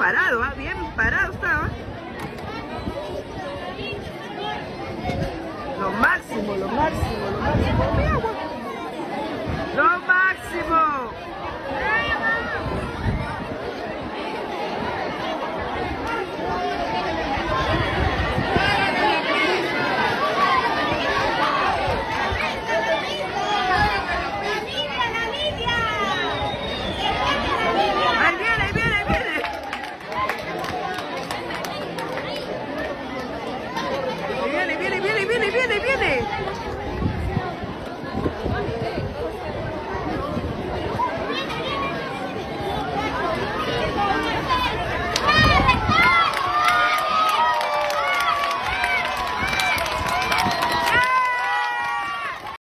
parado, ¿ah? Bien parado está, ¿ah? Lo máximo, lo máximo, lo máximo. ¡Mi agua! ¡Lo máximo!